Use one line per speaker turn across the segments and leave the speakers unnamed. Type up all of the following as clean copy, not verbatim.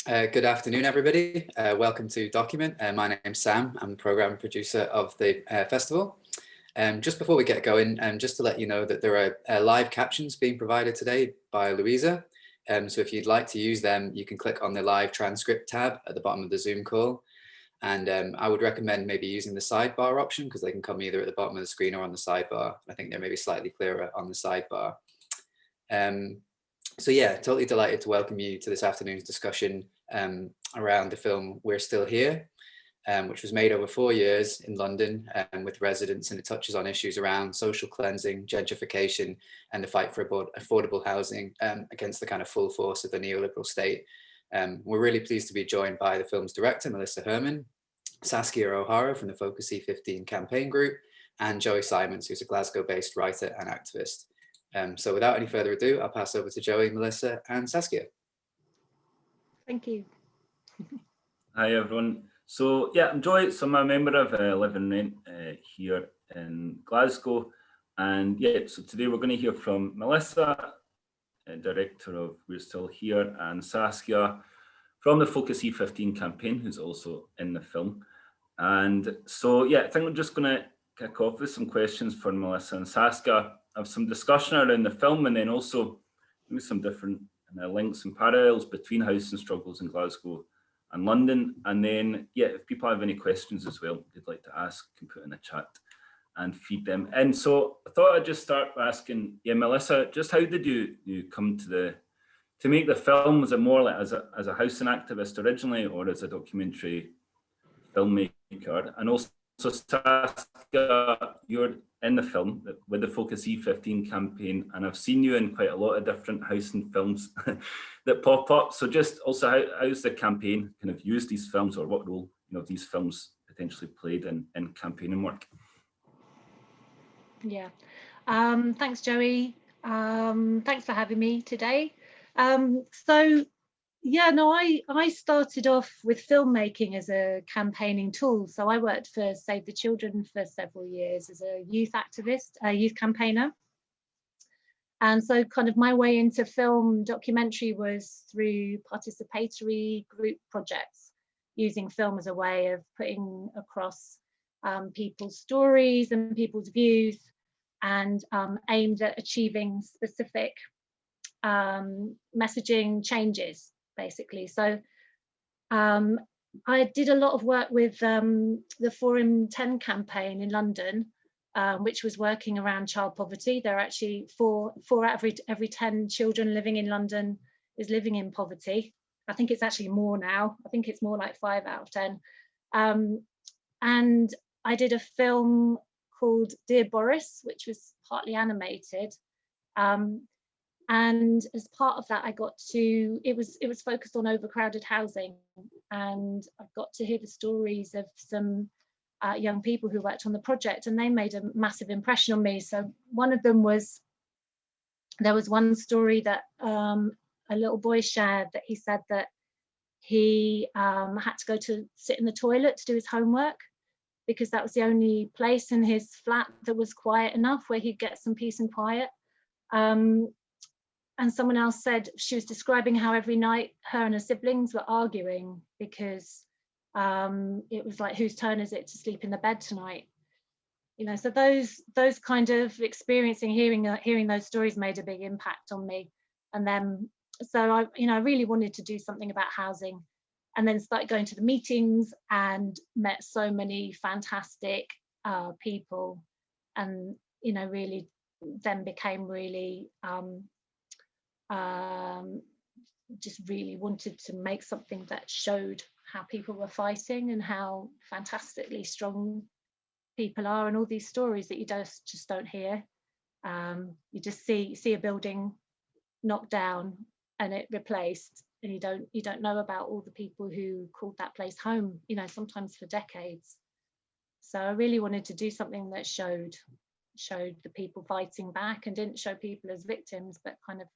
Good afternoon, everybody. Welcome to Document. My name's Sam. I'm the program producer of the festival. Just before we get going, just to let you know that there are live captions being provided today by Louisa. So if you'd like to use them, you can click on the live transcript tab at the bottom of the Zoom call. And I would recommend maybe using the sidebar option because they can come either at the bottom of the screen or on the sidebar. I think they're maybe slightly clearer on the sidebar. So yeah, totally delighted to welcome you to this afternoon's discussion around the film We're Still Here, which was made over 4 years in London with residents, and it touches on issues around social cleansing, gentrification, and the fight for affordable housing against the kind of full force of the neoliberal state. We're really pleased to be joined by the film's director, Melissa Herman, Saskia O'Hara from the Focus E15 campaign group, and Joey Simons, who's a Glasgow-based writer and activist. So without any further ado, I'll pass over to Joey, Melissa, and Saskia.
Thank you.
Hi everyone. So yeah, I'm Joey. So I'm a member of Live and Rent here in Glasgow, and yeah, so today we're going to hear from Melissa, director of We're Still Here, and Saskia from the Focus E15 campaign, who's also in the film. And so yeah, I think we're just going to kick off with some questions for Melissa and Saskia, have some discussion around the film, and then also maybe some different links and parallels between housing struggles in Glasgow and London. And then, yeah, if people have any questions as well they'd like to ask, can put in the chat and feed them in. So I thought I'd just start by asking, yeah, Melissa, just how did you come to make the film? Was it more like as a housing activist originally, or as a documentary filmmaker? And also, Saskia, you're in the film with the Focus E15 campaign, and I've seen you in quite a lot of different housing films that pop up. So just also, how's the campaign kind of used these films, or what role these films potentially played in campaigning work?
Yeah, thanks, Joey. Thanks for having me today. So yeah, no, I started off with filmmaking as a campaigning tool. So I worked for Save the Children for several years as a youth activist, a youth campaigner. And so kind of my way into film documentary was through participatory group projects, using film as a way of putting across people's stories and people's views, and aimed at achieving specific messaging changes, basically. So I did a lot of work with the Forum 10 campaign in London, which was working around child poverty. There are actually four out of every 10 children living in London is living in poverty. I think it's actually more now. I think it's more like 5 out of 10. And I did a film called Dear Boris, which was partly animated. And as part of that, I got to, it was focused on overcrowded housing, and I got to hear the stories of some young people who worked on the project, and they made a massive impression on me. So one of them was, there was one story that a little boy shared, that he said that he had to go to sit in the toilet to do his homework, because that was the only place in his flat that was quiet enough where he'd get some peace and quiet. And someone else said, she was describing how every night her and her siblings were arguing because it was like, whose turn is it to sleep in the bed tonight? So those kind of experiencing, hearing those stories made a big impact on me. And then, so I really wanted to do something about housing, and then started going to the meetings and met so many fantastic people, and really then became really just really wanted to make something that showed how people were fighting and how fantastically strong people are, and all these stories that you just don't hear. You just see a building knocked down and it replaced, and you don't know about all the people who called that place home, sometimes for decades. So I really wanted to do something that showed the people fighting back, and didn't show people as victims, but kind of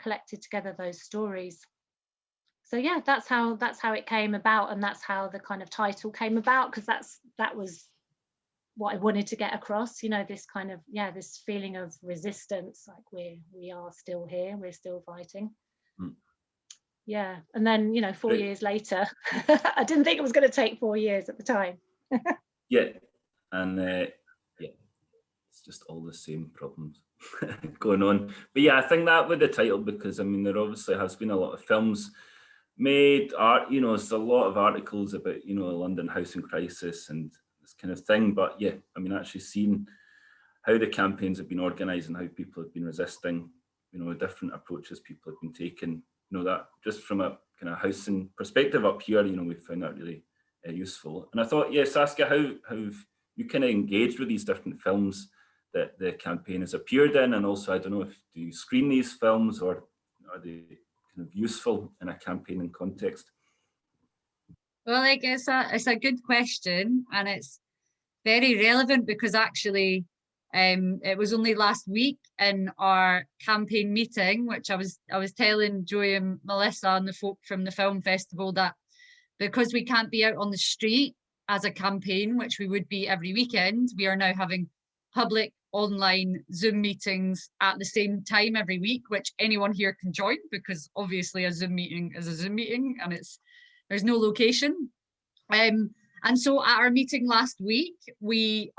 collected together those stories. So yeah, that's how it came about, and that's how the kind of title came about, because that was what I wanted to get across, this kind of, this feeling of resistance, like we are still here, we're still fighting. Yeah, and then, you know, 4
Great.
years later, I didn't think it was going to take 4 years at the time.
Yeah, and yeah, it's just all the same problems going on. But yeah, I think that with the title, because I mean, there obviously has been a lot of films made, art, you know, there's a lot of articles about, you know, a London housing crisis and this kind of thing. But yeah, I mean, actually seeing how the campaigns have been organised and how people have been resisting, you know, different approaches people have been taking, you know, that just from a kind of housing perspective up here, you know, we found that really useful. And I thought, yeah, Saskia, how have you kind of engaged with these different films that the campaign has appeared in? And also, I don't know, if do you screen these films, or are they kind of useful in a campaigning context?
Well, like it's a good question, and it's very relevant because actually it was only last week in our campaign meeting, which I was telling Joy and Melissa and the folk from the film festival that because we can't be out on the street as a campaign, which we would be every weekend, we are now having public online Zoom meetings at the same time every week, which anyone here can join, because obviously a Zoom meeting is a Zoom meeting and there's no location. And so at our meeting last week, the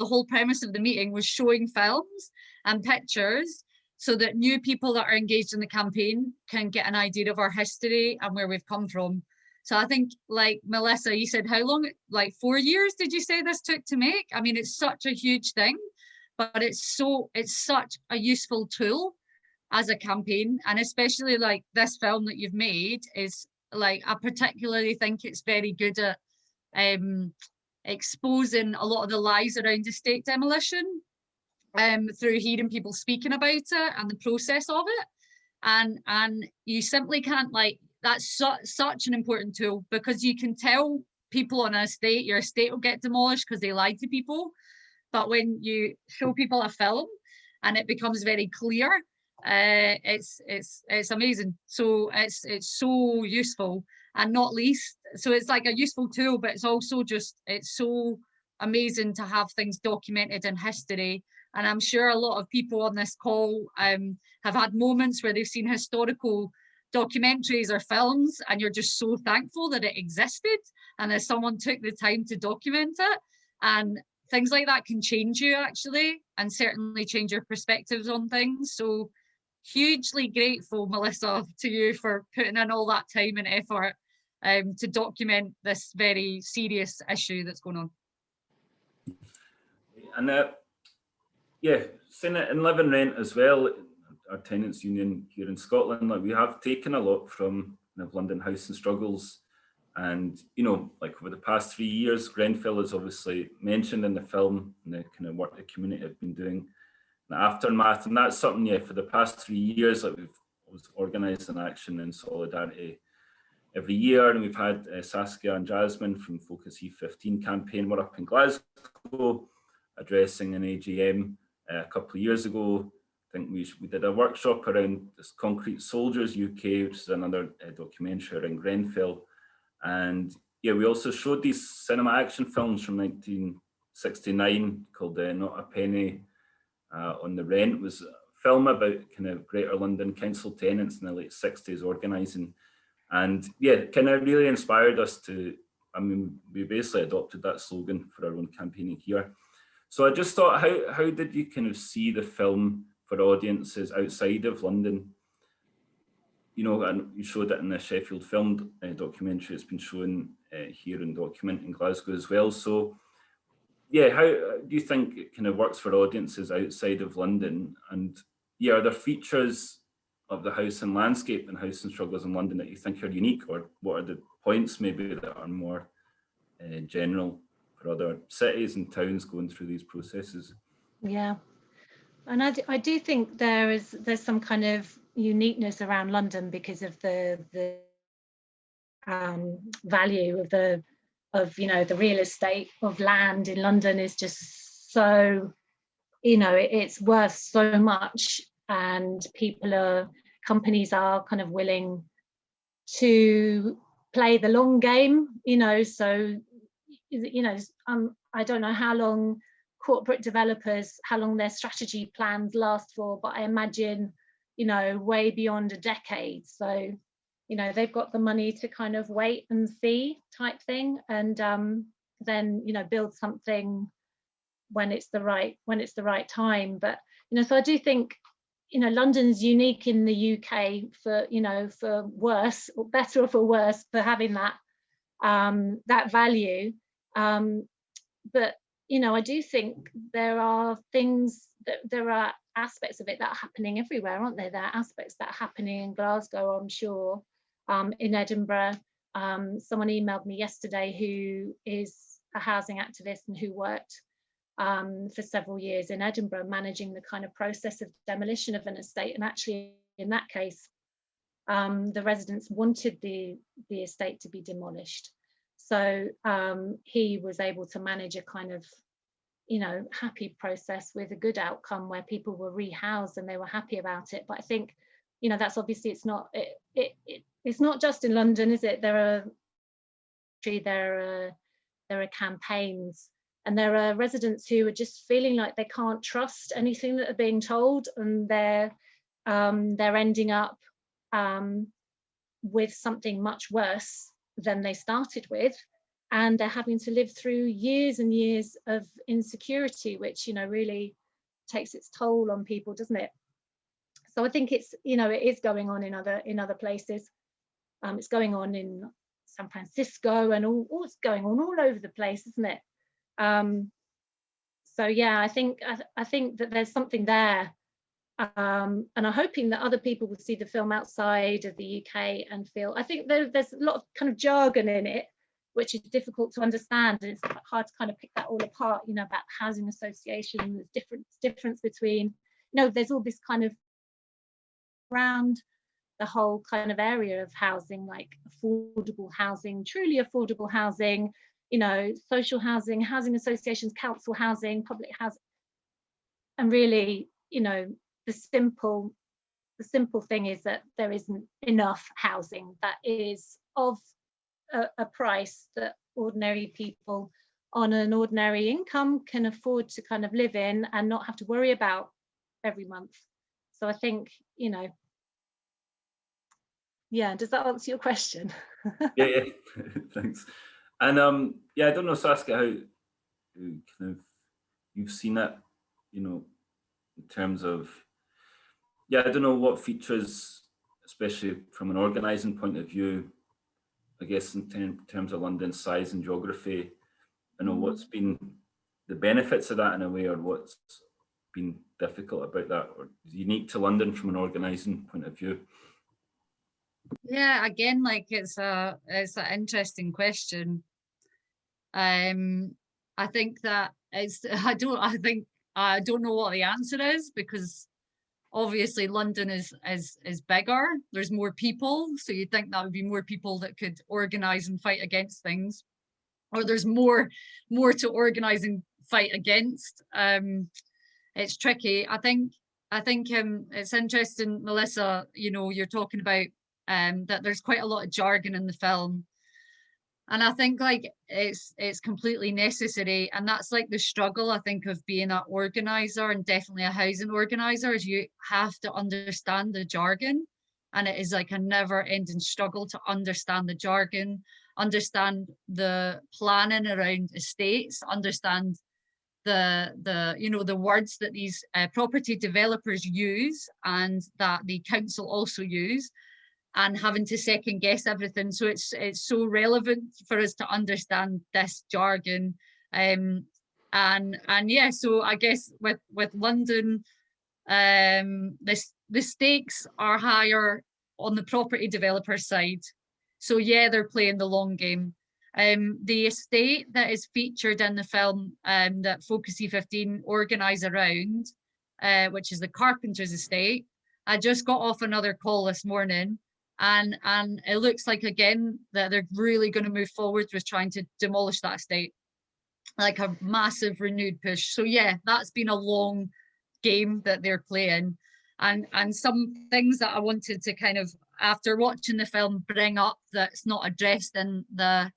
whole premise of the meeting was showing films and pictures so that new people that are engaged in the campaign can get an idea of our history and where we've come from. So I think, like Melissa, you said how long, like 4 years did you say this took to make? I mean, it's such a huge thing, but it's such a useful tool as a campaign. And especially like this film that you've made is like, I particularly think it's very good at exposing a lot of the lies around estate demolition through hearing people speaking about it and the process of it. And you simply can't, like, that's such an important tool, because you can tell people on an estate, your estate will get demolished because they lied to people. But when you show people a film and it becomes very clear, it's amazing. So it's so useful, and not least, so it's like a useful tool, but it's also just, it's so amazing to have things documented in history. And I'm sure a lot of people on this call have had moments where they've seen historical documentaries or films, and you're just so thankful that it existed and that someone took the time to document it. And things like that can change you, actually, and certainly change your perspectives on things. So hugely grateful, Melissa, to you for putting in all that time and effort to document this very serious issue that's going on.
And yeah, seeing it in Live and Rent as well, our tenants union here in Scotland, like, we have taken a lot from London housing struggles. And, you know, like over the past 3 years, Grenfell is obviously mentioned in the film, and the kind of work the community have been doing, the aftermath. And that's something, yeah, for the past 3 years, like, we've always organised an action in solidarity every year. And we've had Saskia and Jasmine from Focus E15 campaign were up in Glasgow addressing an AGM a couple of years ago. I think we did a workshop around this Concrete Soldiers UK, which is another documentary around Grenfell. And yeah, we also showed these cinema action films from 1969 called Not a Penny on the Rent. It was a film about kind of Greater London council tenants in the late 60s organising. And yeah, kind of really inspired us to, I mean, we basically adopted that slogan for our own campaigning here. So I just thought, how did you kind of see the film for audiences outside of London? You know, and you showed it in the Sheffield Film documentary. It's been shown here in Document in Glasgow as well. So yeah, how do you think it kind of works for audiences outside of London? And yeah, are there features of the housing landscape and housing struggles in London that you think are unique, or what are the points maybe that are more general for other cities and towns going through these processes?
Yeah, and I do think there's some kind of uniqueness around London because of the value of you know, the real estate of land in London is just so, you know, it's worth so much, and companies are kind of willing to play the long game, you know. So, you know, I don't know how long corporate developers, how long their strategy plans last for, but I imagine, you know, way beyond a decade. So you know, they've got the money to kind of wait and see type thing, and then, you know, build something when it's the right time. But, you know, so I do think, you know, London's unique in the UK for, you know, for worse or better or for worse, for having that that value. But, you know, I do think there are things that there are aspects of it that are happening everywhere, aren't there? There are aspects that are happening in Glasgow, I'm sure, in Edinburgh. Someone emailed me yesterday who is a housing activist and who worked for several years in Edinburgh, managing the kind of process of demolition of an estate. And actually, in that case, the residents wanted the estate to be demolished. So he was able to manage a kind of, you know, happy process with a good outcome where people were rehoused and they were happy about it. But I think, you know, that's obviously, it's not just in London, is it? There are campaigns, and there are residents who are just feeling like they can't trust anything that are being told, and they're ending up with something much worse than they started with, and they're having to live through years and years of insecurity, which, you know, really takes its toll on people, doesn't it? So I think it's, you know, it is going on in other places. It's going on in San Francisco, and it's going on all over the place, isn't it? So yeah, I think that there's something there, and I'm hoping that other people will see the film outside of the UK and feel. I think there's a lot of kind of jargon in it, which is difficult to understand, and it's hard to kind of pick that all apart. You know, about housing association, there's difference between, you know, there's all this kind of around the whole kind of area of housing, like affordable housing, truly affordable housing, you know, social housing, housing associations, council housing, public housing. And really, you know, the simple thing is that there isn't enough housing that is of a price that ordinary people on an ordinary income can afford to kind of live in and not have to worry about every month. So I think, you know, yeah, does that answer your question?
Yeah, thanks. And yeah, I don't know, Saskia, how kind of you've seen it, you know, in terms of, yeah, I don't know what features, especially from an organising point of view, I guess in terms of London's size and geography, I know what's been the benefits of that in a way, or what's been difficult about that, or unique to London from an organising point of view.
Yeah, again, like it's an interesting question. I think that I don't know what the answer is, because obviously London is bigger. There's more people, so you'd think that would be more people that could organise and fight against things, or there's more to organise and fight against. It's tricky. I think it's interesting, Melissa. You know, you're talking about that there's quite a lot of jargon in the film, and I think like it's completely necessary, and that's like the struggle, I think, of being an organizer, and definitely a housing organizer, is you have to understand the jargon, and it is like a never-ending struggle to understand the jargon, understand the planning around estates, understand the you know, the words that these property developers use and that the council also use, and having to second guess everything. So it's so relevant for us to understand this jargon. And yeah, so I guess with London, the stakes are higher on the property developer side. So yeah, they're playing the long game. The estate that is featured in the film, that Focus E15 organise around, which is the Carpenter's estate, I just got off another call this morning, and it looks like, again, that they're really going to move forward with trying to demolish that estate, like a massive renewed push. So yeah, that's been a long game that they're playing, and some things that I wanted to kind of, after watching the film, bring up that's not addressed in the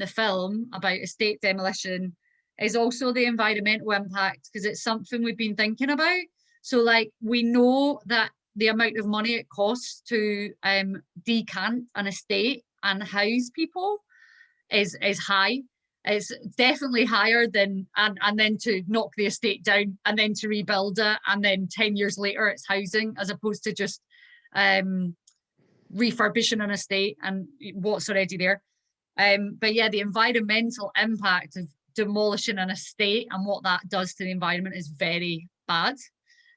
film about estate demolition is also the environmental impact, because it's something we've been thinking about. So like, we know that the amount of money it costs to decant an estate and house people is high. It's definitely higher than, and then to knock the estate down and then to rebuild it, and then 10 years later it's housing, as opposed to just refurbishing an estate and what's already there. But yeah, the environmental impact of demolishing an estate and what that does to the environment is very bad.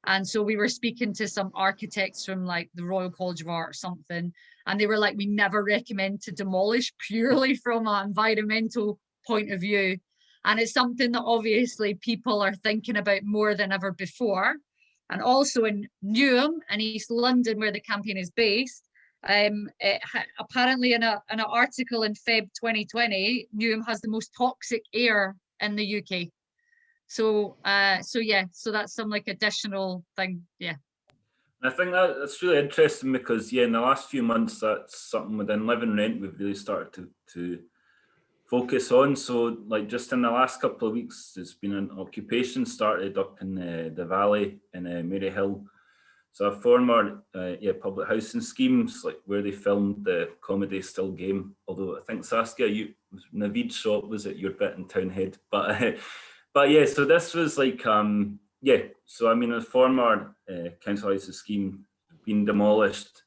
And so we were speaking to some architects from like the Royal College of Art or something, and they were like, we never recommend to demolish purely from an environmental point of view. And it's something that obviously people are thinking about more than ever before. And also in Newham in East London, where the campaign is based, apparently in an article in Feb 2020, Newham has the most toxic air in the UK. So yeah, so that's some like additional thing. Yeah.
I think that's really interesting because, yeah, in the last few months, that's something within Live and Rent we've really started to focus on. So like just in the last couple of weeks, there's been an occupation started up in the valley in Maryhill. So a former public housing schemes, like where they filmed the comedy Still Game. Although I think Saskia, Naveed's shop was at your bit in Townhead, but yeah. So this was like So I mean, a former council housing scheme being demolished,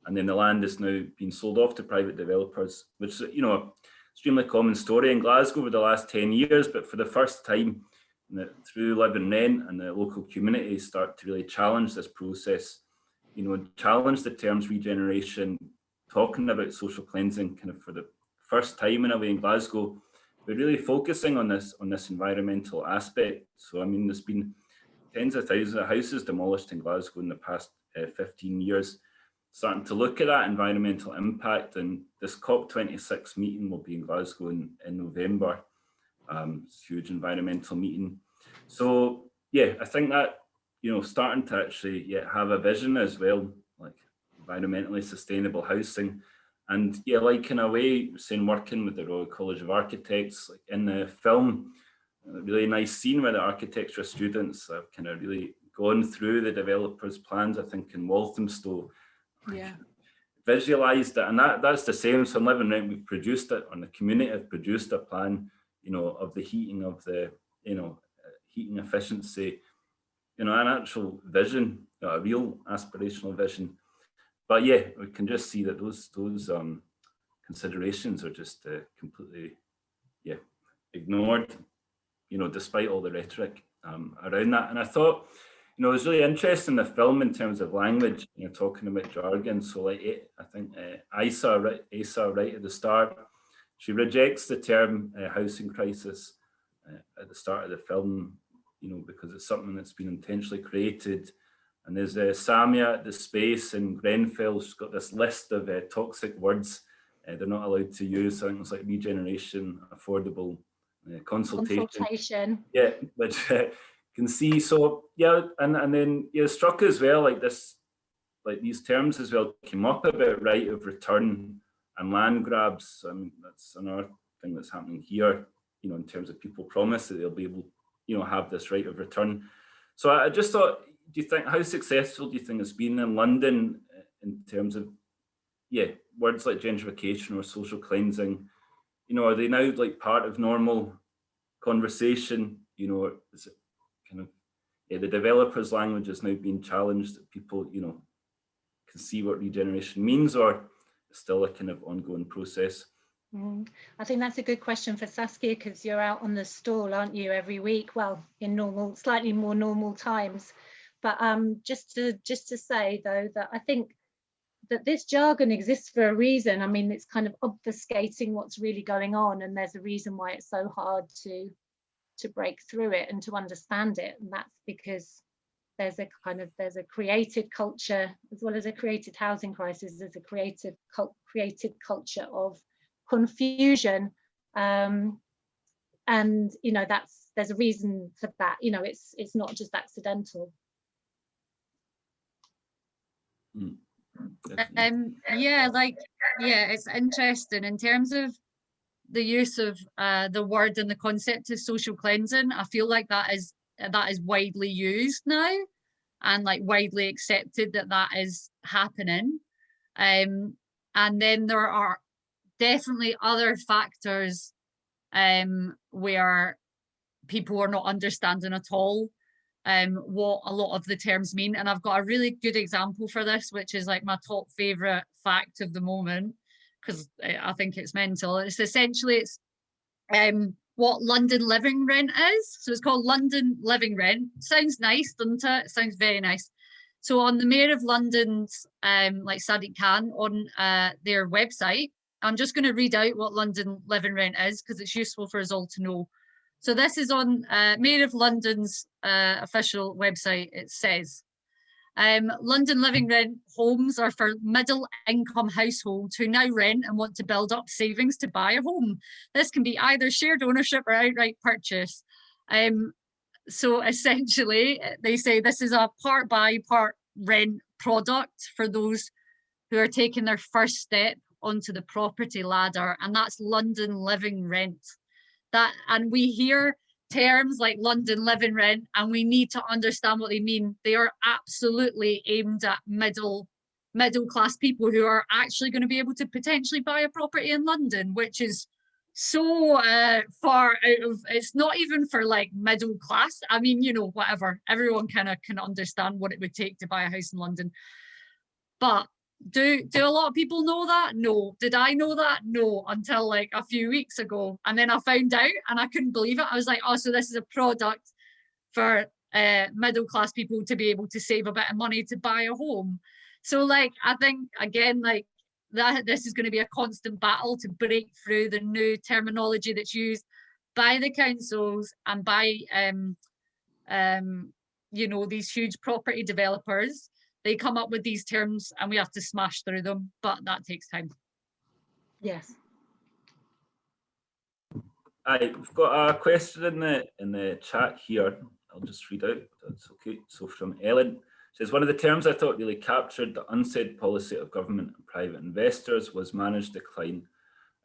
and then the land is now being sold off to private developers, which extremely common story in Glasgow over the last 10 years. But for the first time, through Live and Rent and the local community start to really challenge this process, challenge the terms regeneration, talking about social cleansing kind of for the first time in a way in Glasgow, but really focusing on this environmental aspect. So I mean, there's been tens of thousands of houses demolished in Glasgow in the past 15 years, starting to look at that environmental impact. And this COP26 meeting will be in Glasgow in November. It's a huge environmental meeting. So yeah, I think that, starting to actually have a vision as well, like environmentally sustainable housing. And yeah, like in a way, saying working with the Royal College of Architects, like in the film, a really nice scene where the architecture students have kind of really gone through the developers' plans, I think in Walthamstow.
Yeah.
Visualized it, and that's the same. So in Live and Rent, we've produced it, and the community have produced a plan, of the heating, of the, heating efficiency, an actual vision, a real aspirational vision. But yeah, we can just see that those considerations are just completely, ignored, despite all the rhetoric around that. And I thought, it was really interesting, the film, in terms of language, talking about jargon. So like, I think Asa right at the start, she rejects the term housing crisis at the start of the film, because it's something that's been intentionally created. And there's Samia at the space in Grenfell. She's got this list of toxic words they're not allowed to use. I think it's like regeneration, affordable, consultation. Yeah, which can see. So yeah, and then struck as well, like this, like these terms as well came up about right of return and land grabs. I mean, that's another thing that's happening here, in terms of people promise that they'll be able, have this right of return. So I just thought, how successful do you think it's been in London in terms of, words like gentrification or social cleansing? Are they now like part of normal conversation? Is it kind of, the developers' language is now being challenged, that people, can see what regeneration means, or still a kind of ongoing process?
I think that's a good question for Saskia, because you're out on the stall, aren't you, every week? Well, in slightly more normal times. But just to say though, that I think that this jargon exists for a reason. I mean, it's kind of obfuscating what's really going on, and there's a reason why it's so hard to break through it and to understand it. And that's because there's a created culture, as well as a created housing crisis. There's a created culture of confusion, and there's a reason for that. It's not just accidental.
It's interesting in terms of the use of the word and the concept of social cleansing. I feel like that is widely used now, and like widely accepted that that is happening. And then there are definitely other factors where people are not understanding at all what a lot of the terms mean. And I've got a really good example for this, which is like my top favorite fact of the moment, because I think it's mental. It's essentially, it's what London living rent is. So it's called London living rent. Sounds nice, doesn't it? It sounds very nice. So on the Mayor of London's, like Sadiq Khan, on their website, I'm just going to read out what London living rent is because it's useful for us all to know. So this is on Mayor of London's official website. It says, London living rent homes are for middle income households who now rent and want to build up savings to buy a home. This can be either shared ownership or outright purchase. So essentially, they say this is a part buy, part rent product for those who are taking their first step onto the property ladder, and that's London living rent. And we hear terms like London living rent, and we need to understand what they mean. They are absolutely aimed at middle class people who are actually going to be able to potentially buy a property in London, which is so far out of, it's not even for like middle class. I mean, you know, whatever, everyone kind of can understand what it would take to buy a house in London. But do a lot of people know that? No. Did I know that? No, until like a few weeks ago. And then I found out and I couldn't believe it. I was like, oh, so this is a product for middle class people to be able to save a bit of money to buy a home. So like, I think again, like that this is going to be a constant battle to break through the new terminology that's used by the councils and by you know, these huge property developers. They come up with these terms and we have to smash through them, but that takes time.
Yes.
We've got a question in the chat here. I'll just read out. That's okay. So from Ellen, it says, one of the terms I thought really captured the unsaid policy of government and private investors was managed decline.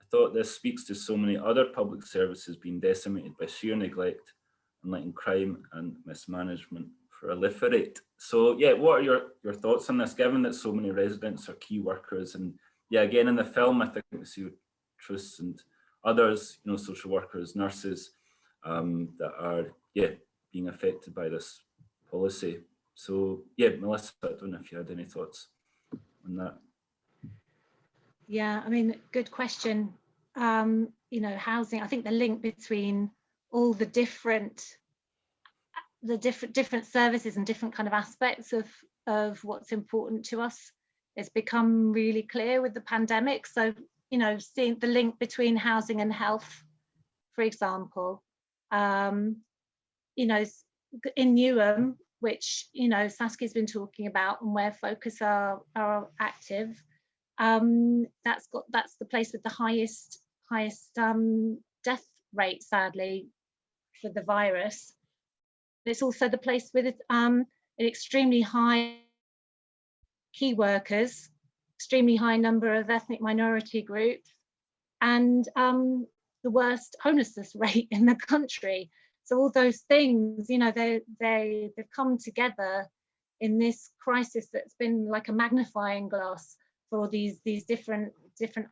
I thought this speaks to so many other public services being decimated by sheer neglect and letting crime and mismanagement proliferate. So yeah, what are your thoughts on this, given that so many residents are key workers? And yeah, again, in the film, I think we see trusts and others, you know, social workers, nurses, that are, yeah, being affected by this policy. So yeah, Melissa, I don't know if you had any thoughts on that.
Yeah, I mean, good question. You know, housing, I think the link between all the different services and different kind of aspects of what's important to us has become really clear with the pandemic. So, you know, seeing the link between housing and health, for example, you know, in Newham, which, you know, Saskia's been talking about and where Focus are active, that's the place with the highest death rate, sadly, for the virus. It's also the place with an extremely high key workers, extremely high number of ethnic minority groups, and the worst homelessness rate in the country. So all those things, you know, they've come together in this crisis that's been like a magnifying glass for all these different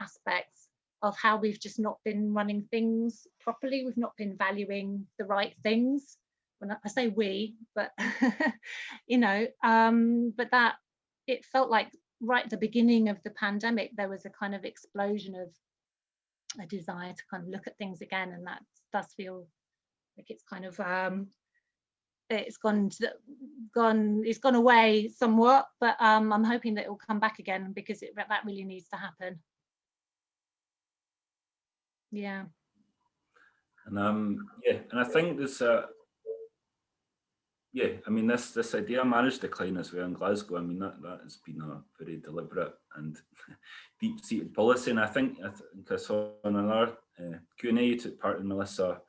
aspects of how we've just not been running things properly. We've not been valuing the right things. When I say we, but you know, but that it felt like right at the beginning of the pandemic, there was a kind of explosion of a desire to kind of look at things again, and that does feel like it's kind of it's gone away somewhat, but I'm hoping that it will come back again because that really needs to happen. Yeah.
And yeah, and I think this yeah, I mean this idea of managed decline as well in Glasgow, I mean that has been a very deliberate and deep-seated policy. And I think I saw in another Q&A you took part in, Melissa.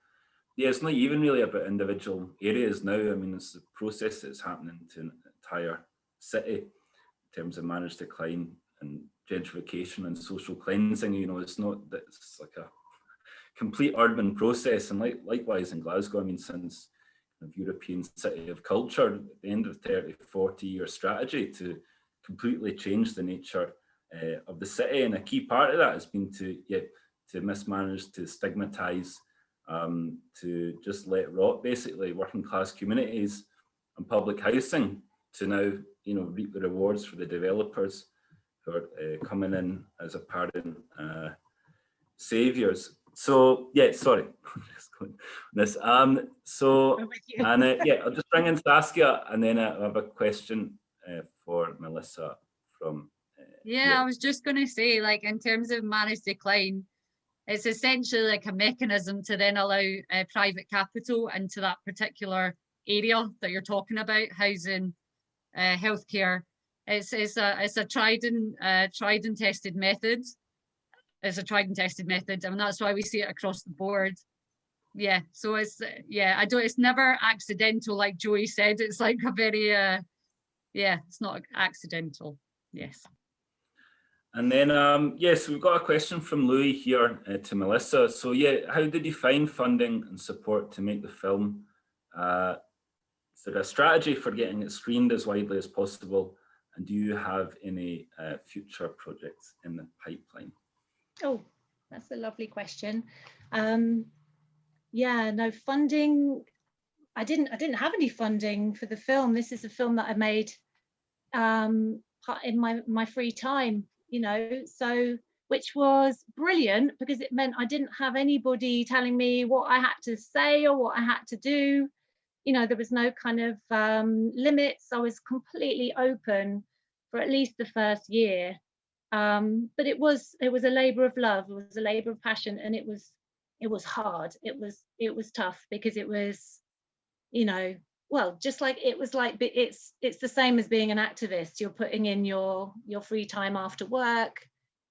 Yeah, it's not even really about individual areas now. I mean, it's the process that's happening to an entire city in terms of managed decline and gentrification and social cleansing. You know, it's like a complete urban process. And likewise in Glasgow, I mean, since of European city of culture at the end of 30, 40-year strategy to completely change the nature of the city. And a key part of that has been to mismanage, to stigmatise, to just let rot, basically, working class communities and public housing, to now, you know, reap the rewards for the developers who are coming in as apparent saviours. So yeah, sorry, this. So and I'll just bring in Saskia, and then I have a question for Melissa from.
I was just going to say, like, in terms of managed decline, it's essentially like a mechanism to then allow private capital into that particular area that you're talking about, housing, healthcare. It's a tried and tested method. It's a tried and tested method, and that's why we see it across the board. Yeah, so it's it's never accidental, like Joey said. It's like a very it's not accidental. Yes.
And then yes, we've got a question from Louis here to Melissa. So yeah, how did you find funding and support to make the film? Is there a strategy for getting it screened as widely as possible? And do you have any future projects in the pipeline?
Oh, that's a lovely question. No funding. I didn't have any funding for the film. This is a film that I made in my free time, you know, so, which was brilliant because it meant I didn't have anybody telling me what I had to say or what I had to do. You know, there was no kind of limits. I was completely open for at least the first year. But it was a labor of love. It was a labor of passion, and it was hard. It was tough because it was, you know, well, just like it's the same as being an activist. You're putting in your free time after work.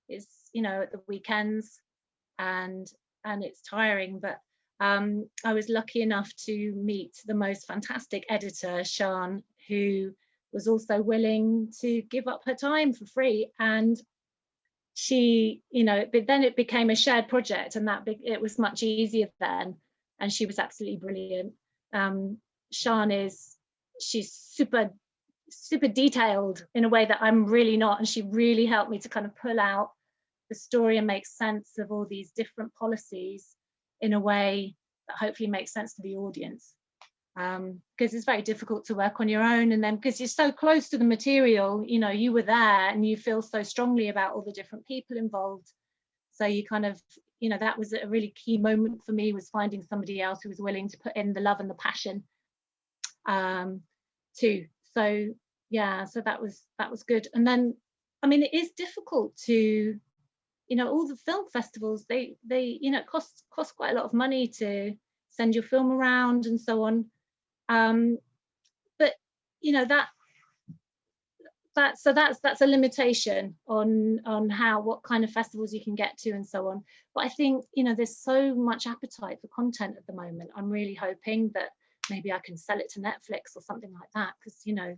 It's, you know, at the weekends, and it's tiring. But I was lucky enough to meet the most fantastic editor, Sian, who was also willing to give up her time for free. And she, you know, but then it became a shared project, and it was much easier then. And she was absolutely brilliant. Sian she's super detailed in a way that I'm really not, and she really helped me to kind of pull out the story and make sense of all these different policies in a way that hopefully makes sense to the audience. Because it's very difficult to work on your own, and then because you're so close to the material, you know, you were there and you feel so strongly about all the different people involved. So you kind of, you know, that was a really key moment for me, was finding somebody else who was willing to put in the love and the passion too. So yeah, so that was good. And then, I mean, it is difficult to, you know, all the film festivals, they you know, cost quite a lot of money to send your film around and so on. But you know, that's a limitation on what kind of festivals you can get to and so on. But I think, you know, there's so much appetite for content at the moment. I'm really hoping that maybe I can sell it to Netflix or something like that, because, you know,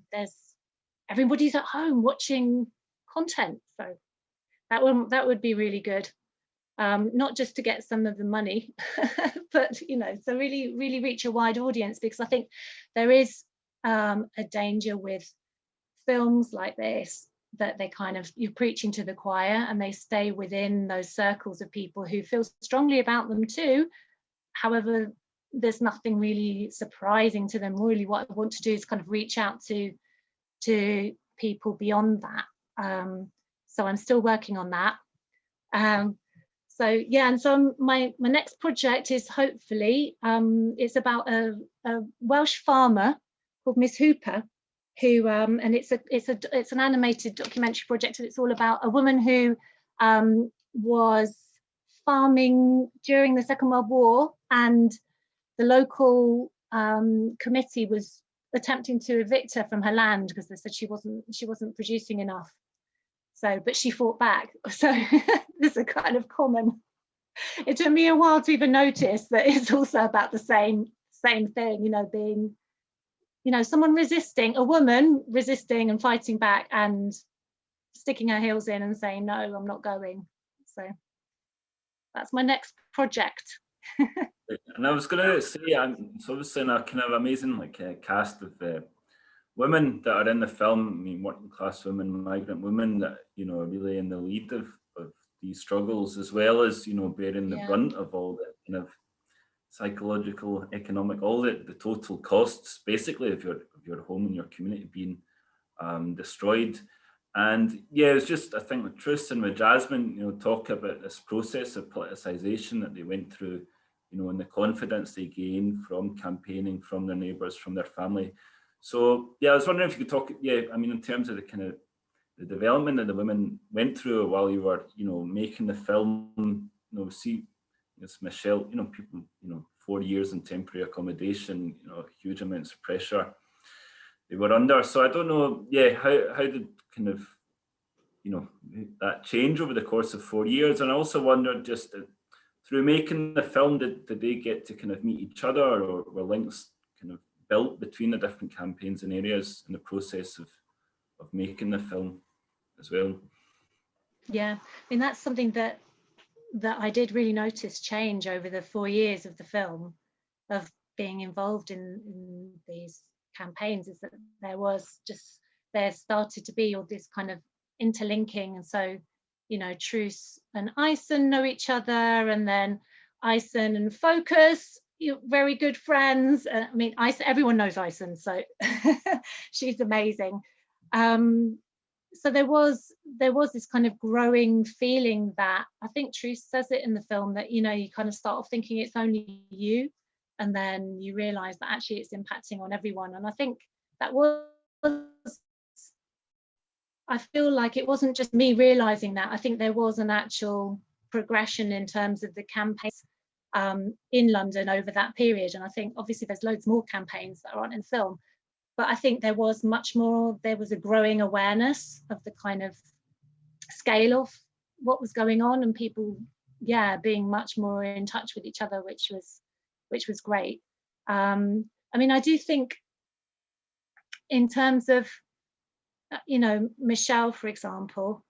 everybody's at home watching content, so that would be really good. Not just to get some of the money, but, you know, so really reach a wide audience, because I think there is a danger with films like this, that they kind of, you're preaching to the choir and they stay within those circles of people who feel strongly about them too. However, there's nothing really surprising to them. Really, what I want to do is kind of reach out to people beyond that. So I'm still working on that. So yeah, and so my next project is hopefully it's about a Welsh farmer called Miss Hooper, who and it's an animated documentary project, and it's all about a woman who was farming during the Second World War, and the local committee was attempting to evict her from her land because they said she wasn't producing enough. So, but she fought back. So there's a kind of common. It took me a while to even notice that it's also about the same thing, you know, being, you know, someone resisting, a woman resisting and fighting back and sticking her heels in and saying, no, I'm not going. So that's my next project.
And I was going to say, it's obviously in a kind of amazing cast of women that are in the film. I mean, working class women, migrant women that, you know, are really in the lead of these struggles, as well as, you know, bearing the brunt of all the kind of psychological, economic, all the total costs, basically, of your home and your community being destroyed. And yeah, it's just, I think with Truss and with Jasmine, you know, talk about this process of politicization that they went through, you know, and the confidence they gained from campaigning, from their neighbours, from their family. So yeah, I was wondering if you could talk, I mean, in terms of the kind of the development that the women went through while you were, you know, making the film, you know, see, it's Michelle, you know, people, you know, 4 years in temporary accommodation, you know, huge amounts of pressure they were under. So I don't know, how did kind of, you know, that change over the course of 4 years? And I also wondered, just through making the film, did they get to kind of meet each other, or were links kind of built between the different campaigns and areas in the process of making the film as well?
Yeah, I mean, that's something that I did really notice change over the 4 years of the film, of being involved in these campaigns, is that there started to be all this kind of interlinking. And so, you know, Truss and Ison know each other, and then Ison and Focus, very good friends. I mean, everyone knows Ison, so she's amazing. So there was this kind of growing feeling that, I think Truss says it in the film, that, you know, you kind of start off thinking it's only you, and then you realize that actually it's impacting on everyone. And I think that was, I feel like it wasn't just me realizing that. I think there was an actual progression in terms of the campaigns in London over that period. And I think obviously there's loads more campaigns that aren't in film, but I think there was much more, there was a growing awareness of the kind of scale of what was going on, and people, being much more in touch with each other, which was great. I mean, I do think in terms of, you know, Michelle, for example,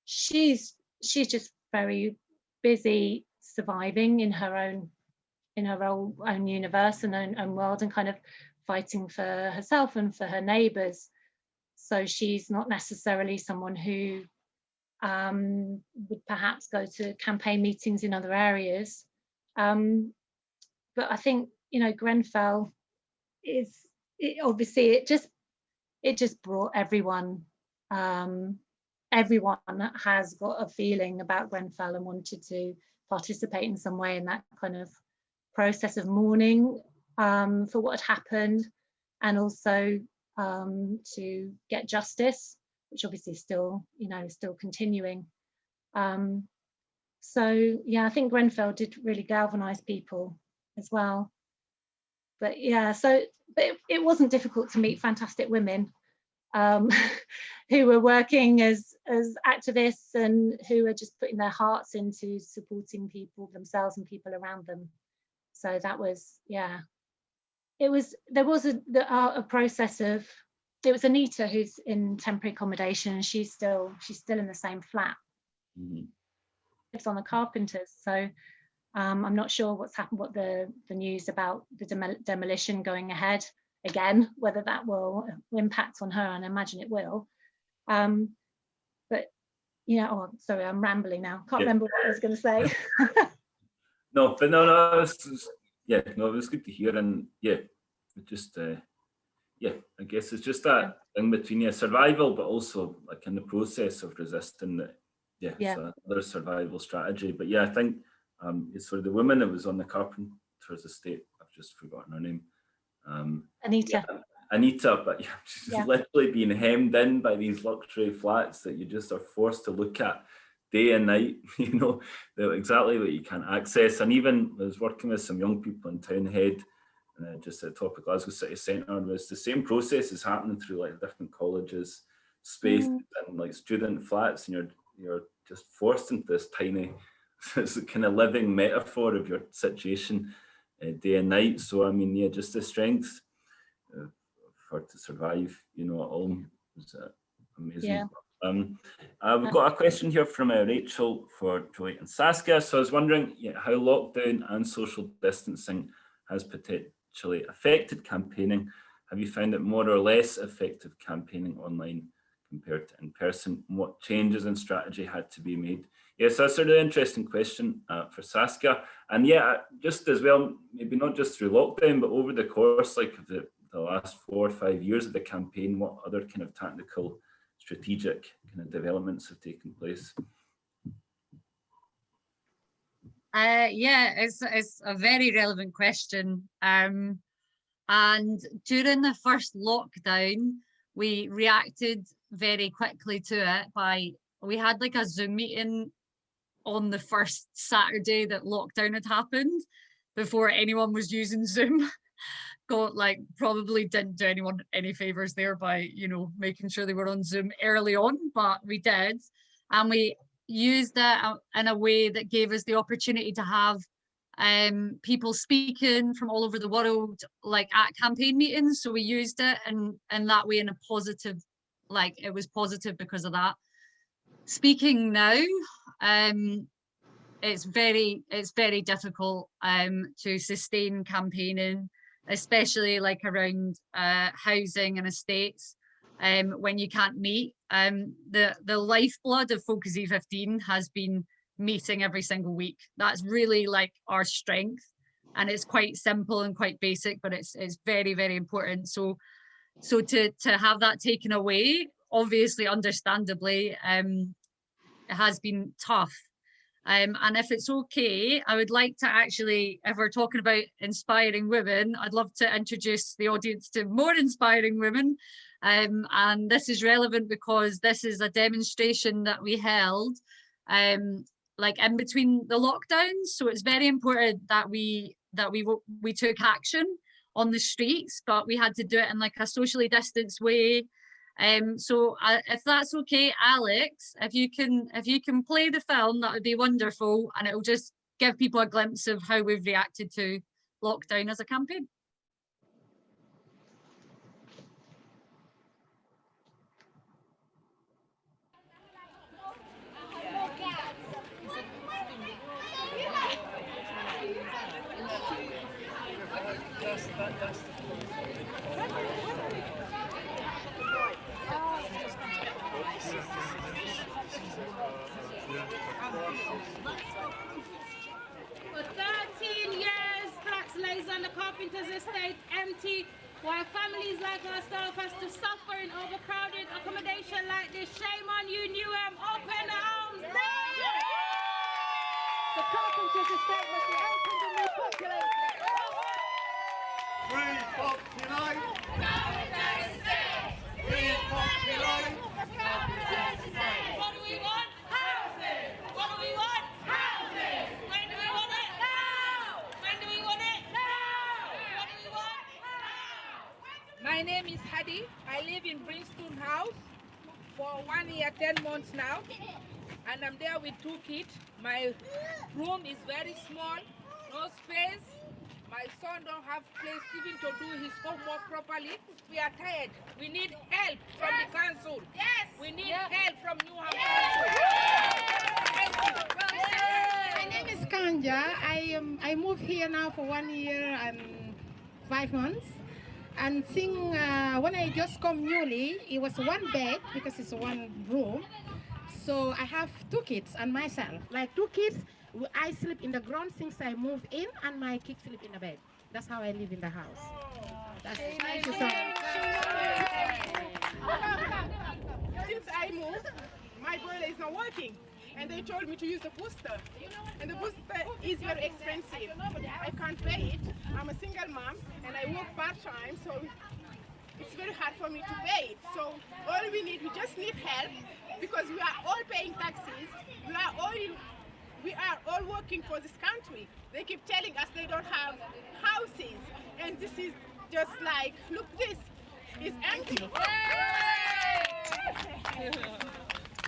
she's just very busy surviving in her own universe and own world, and kind of fighting for herself and for her neighbours. So she's not necessarily someone who would perhaps go to campaign meetings in other areas. But I think, you know, Grenfell obviously it just brought everyone. Everyone has got a feeling about Grenfell and wanted to participate in some way in that kind of process of mourning for what had happened, and also to get justice, which obviously is still continuing. So yeah, I think Grenfell did really galvanise people as well. But it wasn't difficult to meet fantastic women who were working as activists, and who are just putting their hearts into supporting people themselves and people around them. So that was, there was a process of, it was Anita who's in temporary accommodation, and she's still in the same flat.
Mm-hmm.
Lives on the Carpenters, so I'm not sure what the news about the demolition going ahead again, whether that will impact on her, and I imagine it will. But sorry, I'm rambling now. Can't remember what I was going to say.
No, it was good to hear, and it just I guess it's just that thing between survival, but also like in the process of resisting that. So another survival strategy. But I think it's for the woman that was on the Carpenter's estate. I've just forgotten her name.
Anita.
Anita, but she's literally being hemmed in by these luxury flats that you just are forced to look at day and night, exactly what you can't access. And even I was working with some young people in Townhead, just at the top of Glasgow city centre, and was the same process is happening through like different colleges, space and like student flats, and you're just forced into this tiny, it's a kind of living metaphor of your situation day and night. So I mean, just the strength for to survive, at all was amazing. We've got a question here from Rachel for Joy and Saskia. So I was wondering how lockdown and social distancing has potentially affected campaigning. Have you found it more or less effective campaigning online compared to in person? What changes in strategy had to be made? Yes, that's a really interesting question for Saskia. And just as well, maybe not just through lockdown, but over the course of the last 4 or 5 years of the campaign, what other kind of tactical, strategic kind of developments have taken place?
It's a very relevant question. And during the first lockdown, we reacted very quickly to it we had like a Zoom meeting on the first Saturday that lockdown had happened, before anyone was using Zoom. Probably didn't do anyone any favors there by, making sure they were on Zoom early on, but we did. And we used it in a way that gave us the opportunity to have people speaking from all over the world, like at campaign meetings. So we used it in that way in a positive, it was positive because of that. Speaking now, it's very difficult to sustain campaigning, especially around housing and estates when you can't meet. The lifeblood of Focus E15 has been meeting every single week. That's really our strength, and it's quite simple and quite basic, but it's very, very important. So to have that taken away, obviously, understandably, it has been tough. And if it's okay, I would like to actually, if we're talking about inspiring women, I'd love to introduce the audience to more inspiring women. And this is relevant because this is a demonstration that we held in between the lockdowns. So it's very important that we took action on the streets, but we had to do it in a socially distanced way. So if that's okay, Alex, if you can play the film, that would be wonderful, and it'll just give people a glimpse of how we've reacted to lockdown as a campaign.
For 13 years, flats lays on the carpenter's estate empty, while families like ourselves has to suffer in overcrowded accommodation like this. Shame on you, Newham. Open the homes now!
The carpenter's estate must be opened and repopulated.
Repopulate! Carpenter's estate! Repopulate! Carpenter's estate!
What do we want? Houses! What do we want? Houses! When do we want it? Now! When do we want it? Now! What do we want? Now!
My name is Hadi. I live in Brimstone House for 1 year, 10 months now. And I'm there with 2 kids. My room is very small, no space. My son don't have place even to do his homework properly. We are tired. We need help from the council.
Yes!
We need help from Newham Council. Thank you.
My name is Kanja. I moved here now for 1 year and 5 months. And when I just come newly, it was 1 bed because it's 1 room. So I have 2 kids and myself. 2 kids, I sleep in the ground since I moved in, and my kids sleep in the bed. That's how I live in the house. Thank you so much.
Since I moved, my boiler is not working, and they told me to use the booster. And the booster is very expensive. I can't pay it. I'm a single mom, and I work part-time, so it's very hard for me to pay it. So all we just need help, because we are all paying taxes. We are all working for this country. They keep telling us they don't have houses, and this is just look, this is empty.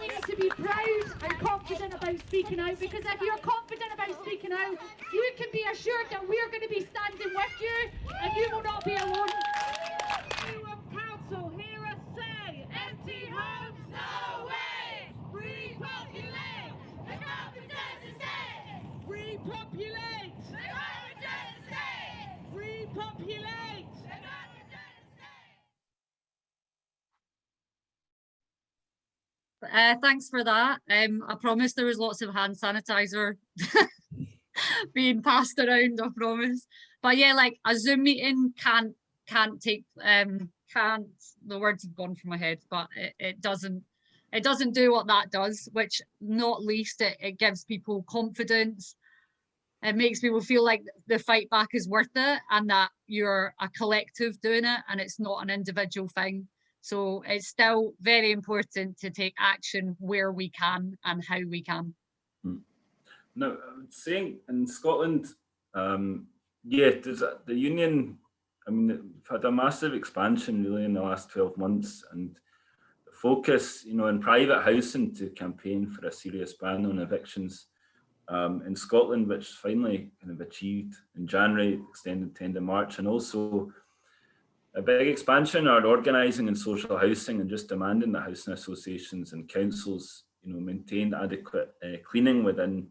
We need to be proud and confident about speaking out, because if you're confident about speaking out, you can be assured that we're going to be standing with you, and you will not be alone.
Council, hear us say, empty homes, no way!
thanks for that. I promise there was lots of hand sanitizer being passed around, I promise. But yeah, like a Zoom meeting can't take the words have gone from my head, but it doesn't do what that does, which not least it gives people confidence. It makes people feel like the fight back is worth it and that you're a collective doing it and it's not an individual thing. So it's still very important to take action where we can and how we can.
Now, I would say in Scotland, yeah, the union, I mean, we've had a massive expansion really in the last 12 months, and the focus, you know, in private housing to campaign for a serious ban on evictions in Scotland, which finally kind of achieved in January, extended to end of March, and also a big expansion are organising in social housing and just demanding that housing associations and councils, you know, maintain adequate cleaning within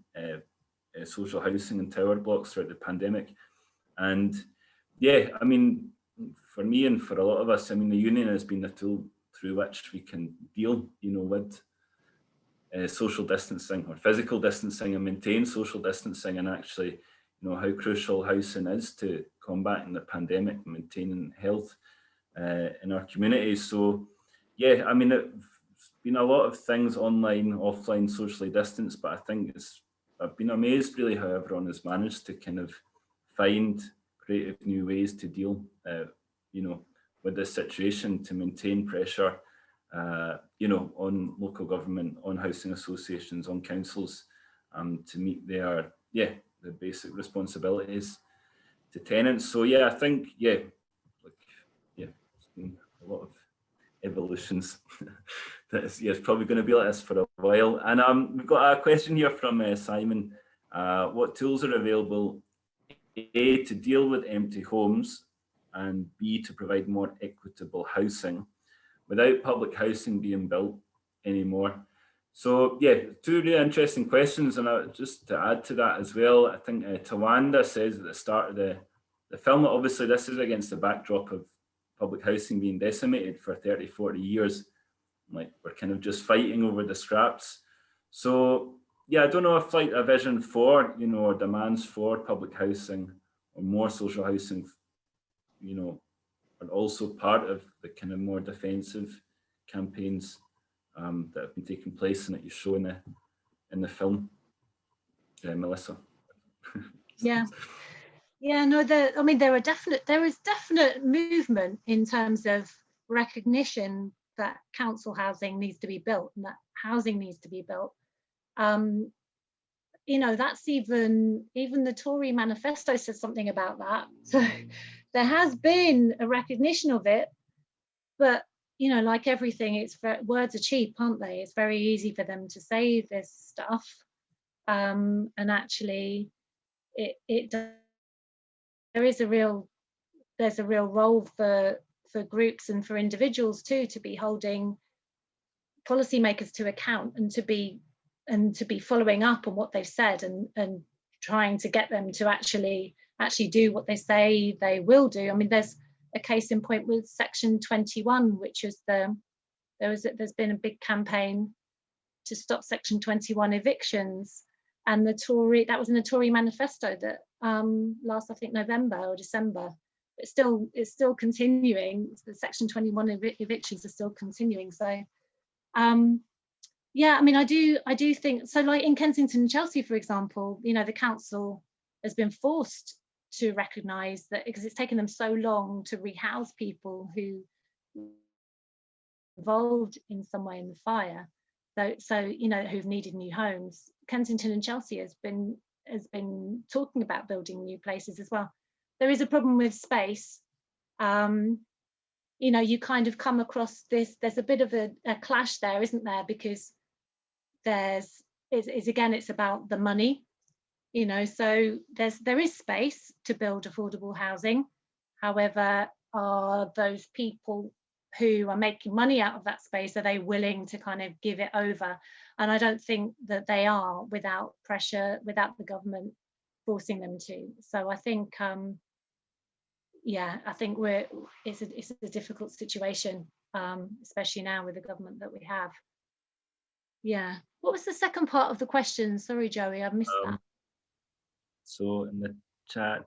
social housing and tower blocks throughout the pandemic. And yeah, I mean, for me and for a lot of us, I mean, the union has been the tool through which we can deal, you know, with social distancing or physical distancing and maintain social distancing, and actually, you know, how crucial housing is to combating the pandemic and maintaining health in our communities. So yeah, I mean, it's been a lot of things online, offline, socially distanced, but I think I've been amazed really how everyone has managed to kind of find creative new ways to deal, you know, with this situation, to maintain pressure, you know, on local government, on housing associations, on councils, to meet their, yeah, the basic responsibilities to tenants. So yeah, I think, yeah, like, yeah, it's been a lot of evolutions. That is, yeah, it's probably going to be like this for a while. And we've got a question here from Simon. What tools are available, A, to deal with empty homes, and B, to provide more equitable housing without public housing being built anymore? So yeah, two really interesting questions. And just to add to that as well, I think Tawanda says at the start of the film that obviously this is against the backdrop of public housing being decimated for 30, 40 years. Like, we're kind of just fighting over the scraps. So yeah, I don't know if like a vision for, you know, or demands for public housing or more social housing, you know, are also part of the kind of more defensive campaigns that have been taking place and that you show in the film. Melissa.
Yeah, no, I mean, there is definite movement in terms of recognition that council housing needs to be built and that housing needs to be built. You know, that's even the Tory manifesto says something about that. So there has been a recognition of it, but you know, like everything, words are cheap, aren't they? It's very easy for them to say this stuff, and actually, there's a real role for groups and for individuals too to be holding policymakers to account and to be following up on what they've said and trying to get them to actually do what they say they will do. I mean, there's a case in point with Section 21, which is there's been a big campaign to stop Section 21 evictions, and that was in the Tory manifesto that last, I think, November or December. It's still continuing. The Section 21 evictions are still continuing. So yeah, I mean, I do think so. Like in Kensington and Chelsea, for example, you know, the council has been forced to recognise that, because it's taken them so long to rehouse people who involved in some way in the fire. So you know, who've needed new homes. Kensington and Chelsea has been talking about building new places as well. There is a problem with space. You know, you kind of come across this. There's a bit of a clash there, isn't there? Because it's about the money. You know, so there is space to build affordable housing. However, are those people who are making money out of that space, are they willing to kind of give it over? And I don't think that they are, without pressure, without the government forcing them to. So I think yeah, I think it's a difficult situation, especially now with the government that we have. Yeah. What was the second part of the question? Sorry, Joey, I missed that.
So in the chat,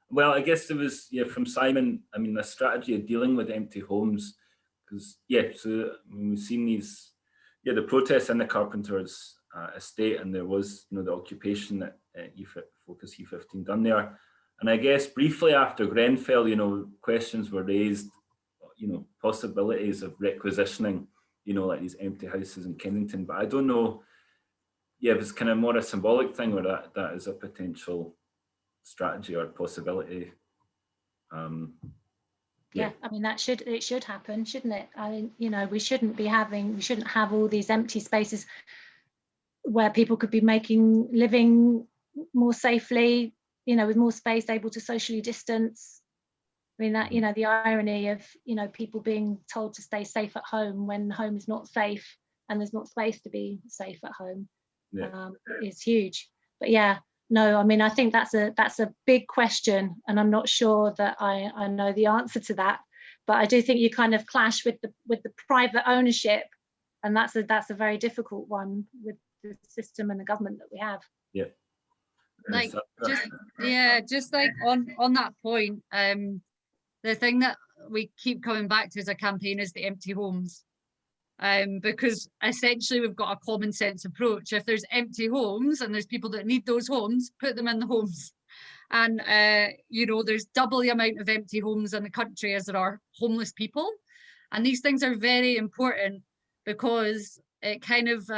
well, I guess there was, yeah, from Simon, I mean, the strategy of dealing with empty homes, because, yeah, so we've seen these, yeah, the protests in the Carpenters estate, and there was, you know, the occupation that Focus E15 done there. And I guess briefly after Grenfell, you know, questions were raised, you know, possibilities of requisitioning, you know, like these empty houses in Kensington, but I don't know, yeah, if it's kind of more a symbolic thing, or that is a potential strategy or possibility.
Yeah, I mean, it should happen, shouldn't it? I mean, you know, we shouldn't have all these empty spaces where people could be living more safely, you know, with more space, able to socially distance. I mean, that, you know, the irony of, you know, people being told to stay safe at home when home is not safe and there's not space to be safe at home, is huge. But yeah, no, I mean, I think that's a big question, and I'm not sure that I know the answer to that. But I do think you kind of clash with the private ownership, and that's a very difficult one with the system and the government that we have.
Yeah.
Like just like on that point, the thing that we keep coming back to as a campaign is the empty homes. Because essentially we've got a common sense approach. If there's empty homes and there's people that need those homes, put them in the homes. And, you know, there's double the amount of empty homes in the country as there are homeless people. And these things are very important because it kind of,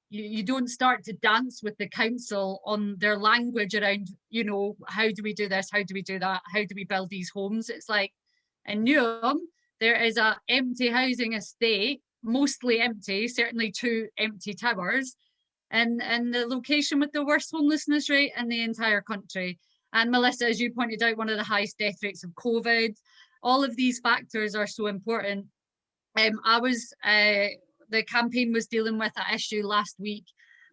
you don't start to dance with the council on their language around, you know, how do we do this? How do we do that? How do we build these homes? It's like in Newham, there is an empty housing estate, mostly empty, certainly 2 empty towers, and the location with the worst homelessness rate in the entire country. And Melissa, as you pointed out, one of the highest death rates of COVID. All of these factors are so important. The campaign was dealing with an issue last week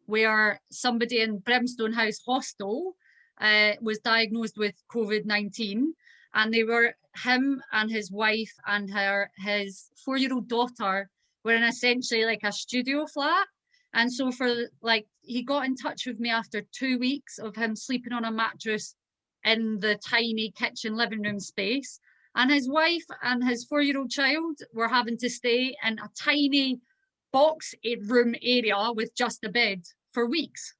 where somebody in Brimstone House Hostel was diagnosed with COVID-19, and him and his wife and his 4-year-old daughter were in essentially like a studio flat. And so he got in touch with me after 2 weeks of him sleeping on a mattress in the tiny kitchen living room space. And his wife and his 4-year-old child were having to stay in a tiny box room area with just a bed for weeks.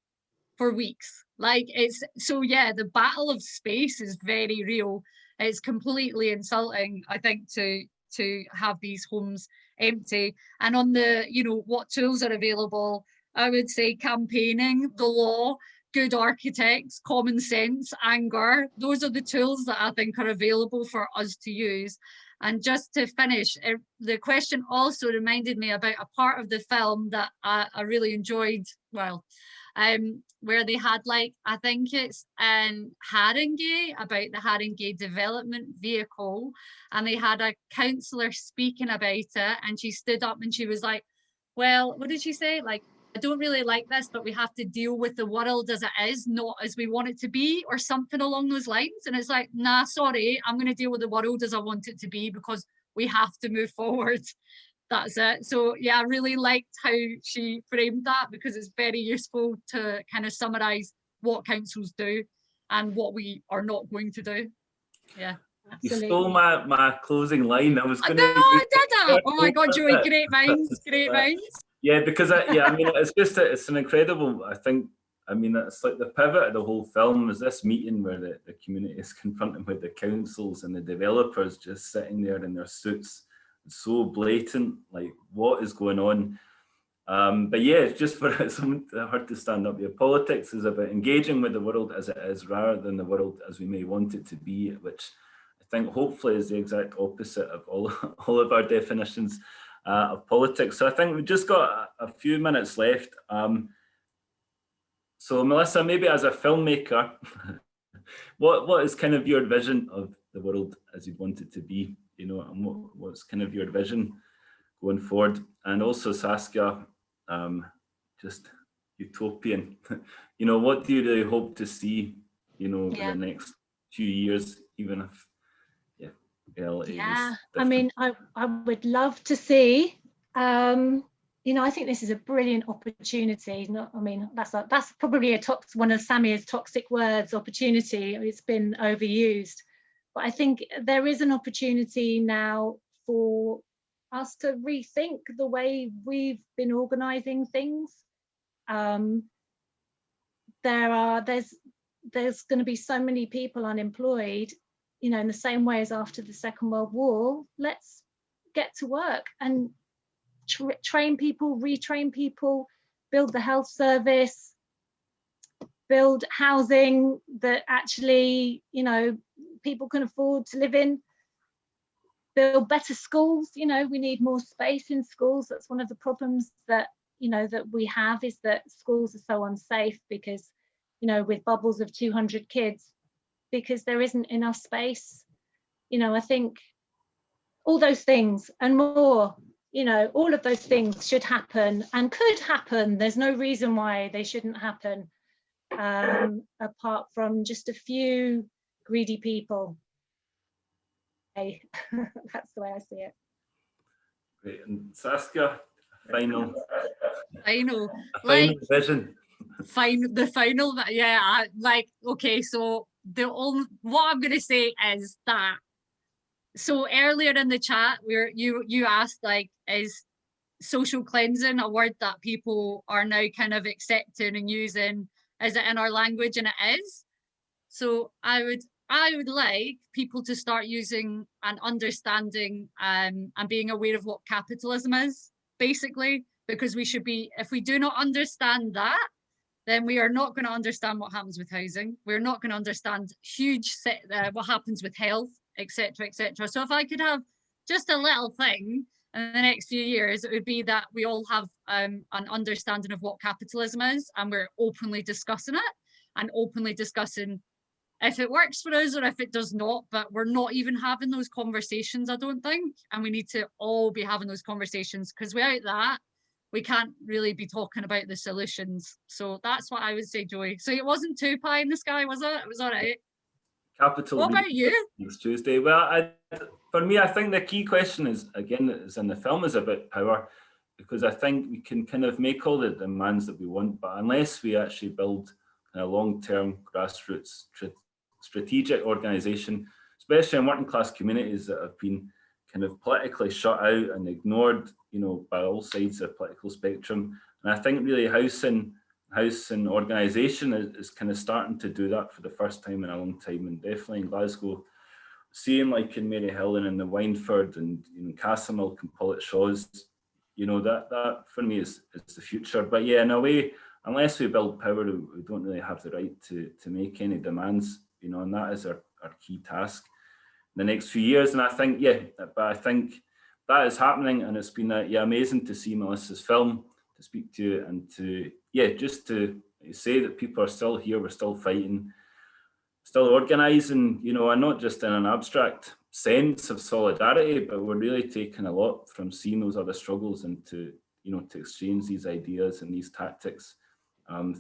Like yeah, the battle of space is very real. It's completely insulting, I think, to have these homes empty. And on the, you know, what tools are available, I would say campaigning, the law, good architects, common sense, anger. Those are the tools that I think are available for us to use. And just to finish, the question also reminded me about a part of the film that I really enjoyed, where they had, like, I think it's in Haringey, about the Haringey development vehicle, and they had a councillor speaking about it, and she stood up and she was like, well, what did she say? Like, I don't really like this, but we have to deal with the world as it is, not as we want it to be, or something along those lines. And it's like, nah, sorry, I'm going to deal with the world as I want it to be because we have to move forward. That's it. So yeah, I really liked how she framed that because it's very useful to kind of summarise what councils do and what we are not going to do. Yeah.
Absolutely.
You stole my closing line. I was going to.
I did. Oh my God, Joey, great minds, great minds.
Yeah, because I mean, it's an incredible, I think, I mean, it's like the pivot of the whole film is this meeting where the community is confronted with the councils and the developers just sitting there in their suits. It's so blatant, like what is going on? But yeah, it's just for someone hard to stand up here. Politics is about engaging with the world as it is rather than the world as we may want it to be, which I think hopefully is the exact opposite of all of our definitions of politics. So I think we've just got a few minutes left. So Melissa, maybe as a filmmaker, what is kind of your vision of the world as you want it to be? You know, and what's kind of your vision going forward? And also Saskia, just utopian. You know, what do you really hope to see, you know, over the next few years, even if reality is different?
I mean, I would love to see you know, I think this is a brilliant opportunity. I mean, that's probably one of Samia's toxic words, opportunity. It's been overused, but I think there is an opportunity now for us to rethink the way we've been organising things. There's going to be so many people unemployed, you know, in the same way as after the Second World War. Let's get to work and train people, retrain people, build the health service, build housing that actually, you know, people can afford to live in, build better schools. You know, we need more space in schools. That's one of the problems that, you know, that we have, is that schools are so unsafe because, you know, with bubbles of 200 kids, because there isn't enough space. You know, I think all those things and more, you know, all of those things should happen and could happen. There's no reason why they shouldn't happen, apart from just a few greedy people. Hey, that's the way I see it.
Great. And Saskia, final vision.
The final, yeah, like, okay, so what I'm going to say is that, so earlier in the chat where you asked, like, is social cleansing a word that people are now kind of accepting and using? Is it in our language? And it is. So I would like people to start using and understanding and being aware of what capitalism is, basically, because we should be, if we do not understand that, then we are not going to understand what happens with housing. We're not going to understand what happens with health, etc., etc. So if I could have just a little thing in the next few years, it would be that we all have an understanding of what capitalism is, and we're openly discussing it and openly discussing if it works for us or if it does not. But we're not even having those conversations, I don't think, and we need to all be having those conversations, because without that, we can't really be talking about the solutions. So that's what I would say, Joy. So it wasn't too pie in the sky, was it? It was all right.
Capital.
What about you?
Next Tuesday. Well, for me, I think the key question is, again, is in the film, is about power, because I think we can kind of make all the demands that we want, but unless we actually build a long-term grassroots strategic organisation, especially in working class communities that have been kind of politically shut out and ignored, you know, by all sides of the political spectrum. And I think really housing organisation is kind of starting to do that for the first time in a long time, and definitely in Glasgow, seeing like in Maryhill and in the Wynford and, you know, Castlemilk and Pollock Shaws, you know, that for me is the future. But yeah, in a way, unless we build power, we don't really have the right to make any demands, you know, and that is our key task in the next few years. And I think, yeah, but I think that is happening, and it's been amazing to see Melissa's film, to speak to you, and to, just to say that people are still here, we're still fighting, still organising, you know, and not just in an abstract sense of solidarity, but we're really taking a lot from seeing those other struggles and to, you know, to exchange these ideas and these tactics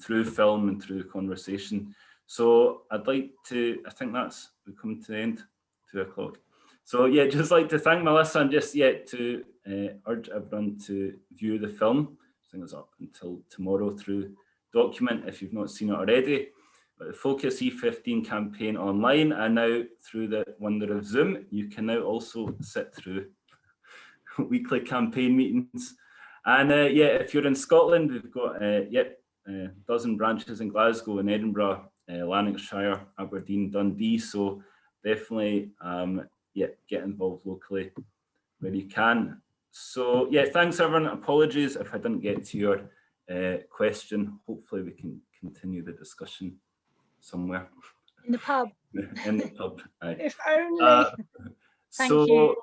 through film and through conversation. So I'd like to, I think we're coming to the end, 2 o'clock. So yeah, just like to thank Melissa, and just to urge everyone to view the film. I think it's up until tomorrow through Document if you've not seen it already. But the Focus E15 campaign online, and now through the wonder of Zoom, you can now also sit through weekly campaign meetings. And if you're in Scotland, we've got a dozen branches in Glasgow, in Edinburgh, Lanarkshire, Aberdeen, Dundee. So definitely, get involved locally where you can. So thanks everyone. Apologies if I didn't get to your question. Hopefully we can continue the discussion somewhere.
In the pub.
In the pub. Aye.
If only. Thank you.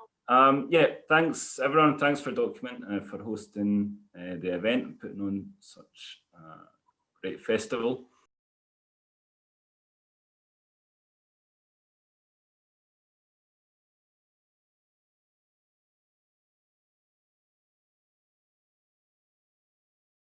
Thanks everyone. Thanks for Document for hosting the event and putting on such a great festival.